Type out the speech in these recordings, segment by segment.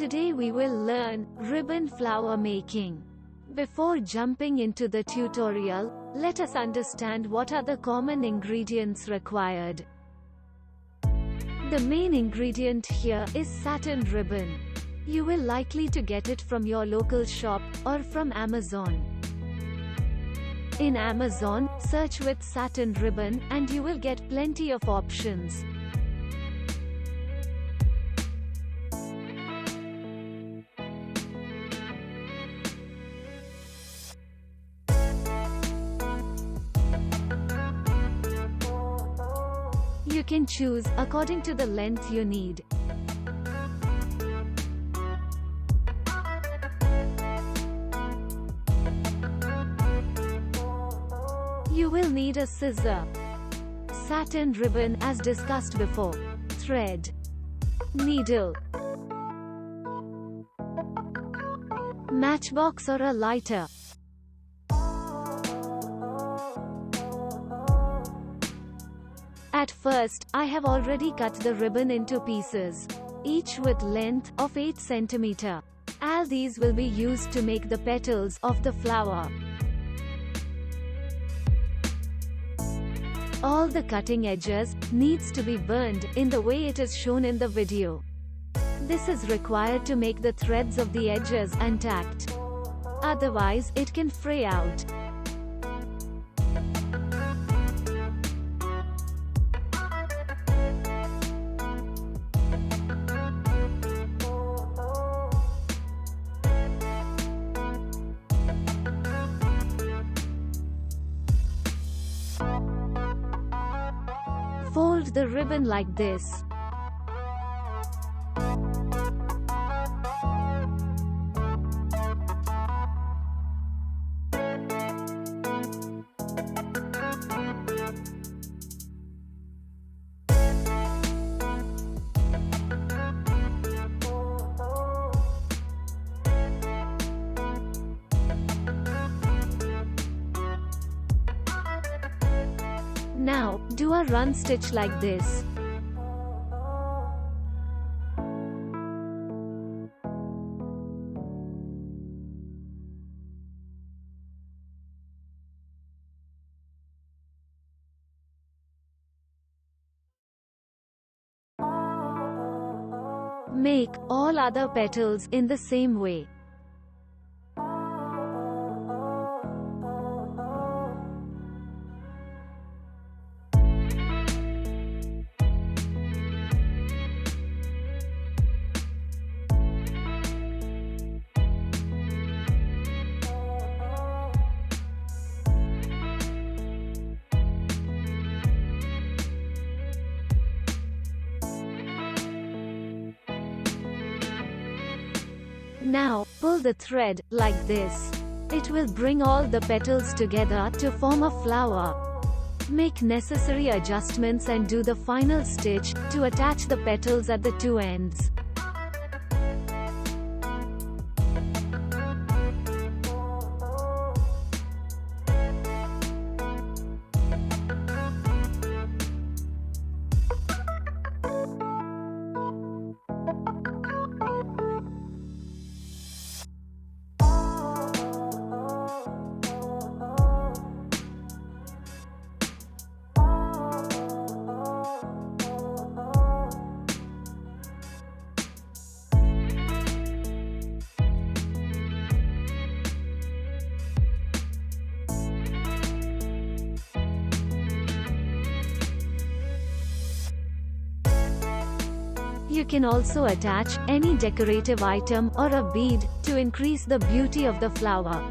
Today we will learn ribbon flower making. Before jumping into the tutorial, let us understand what are the common ingredients required. The main ingredient here is satin ribbon. You will likely to get it from your local shop or from Amazon. In Amazon, search with satin ribbon and you will get plenty of options. You can choose according to the length you need. You will need a scissor, satin ribbon as discussed before, thread, needle, matchbox or a lighter. At first, I have already cut the ribbon into pieces, each with length of 8 cm. All these will be used to make the petals of the flower. All the cutting edges needs to be burned in the way it is shown in the video. This is required to make the threads of the edges intact. Otherwise, it can fray out. Fold the ribbon like this. Now, do a run stitch like this. Make all other petals in the same way. Now, pull the thread, like this. It will bring all the petals together to form a flower. Make necessary adjustments and do the final stitch, to attach the petals at the two ends. You can also attach any decorative item or a bead to increase the beauty of the flower.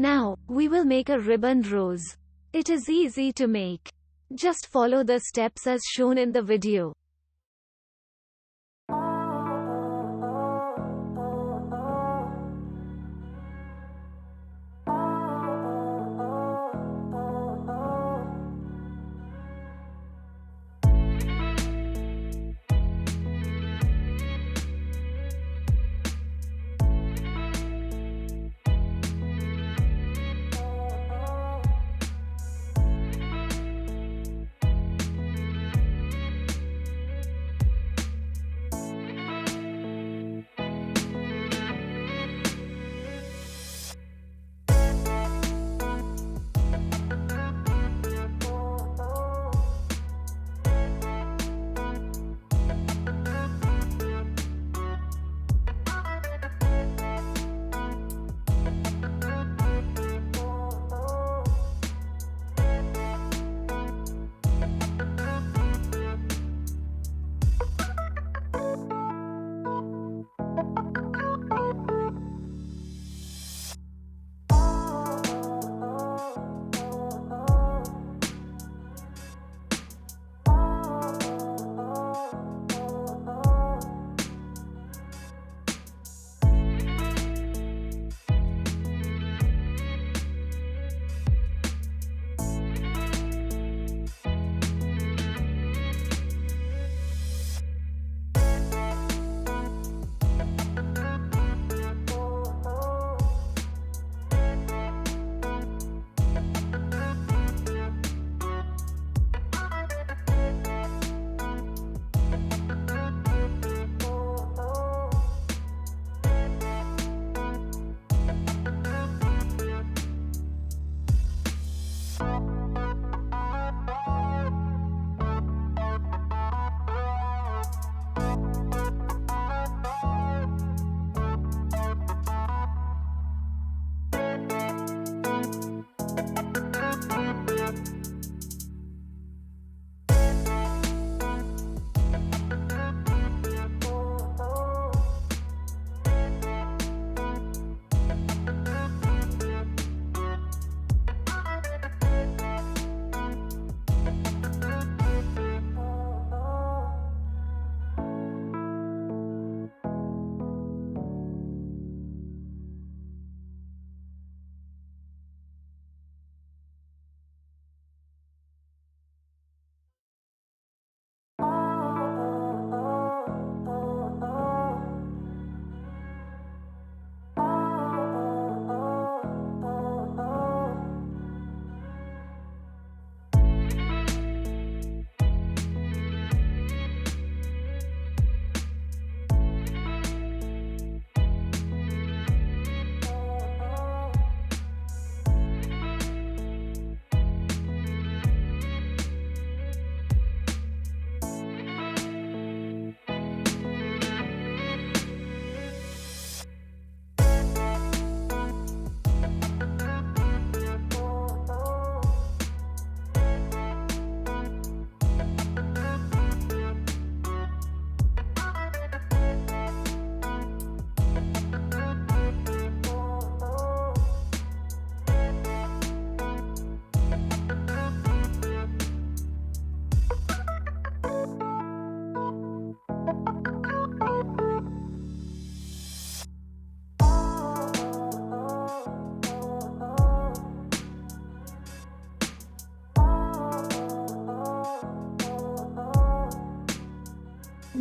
Now, we will make a ribbon rose. It is easy to make. Just follow the steps as shown in the video.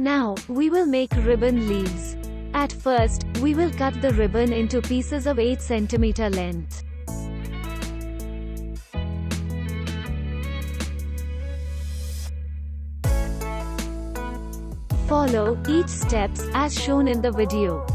Now, we will make ribbon leaves. At first, we will cut the ribbon into pieces of 8 cm length. Follow each steps as shown in the video.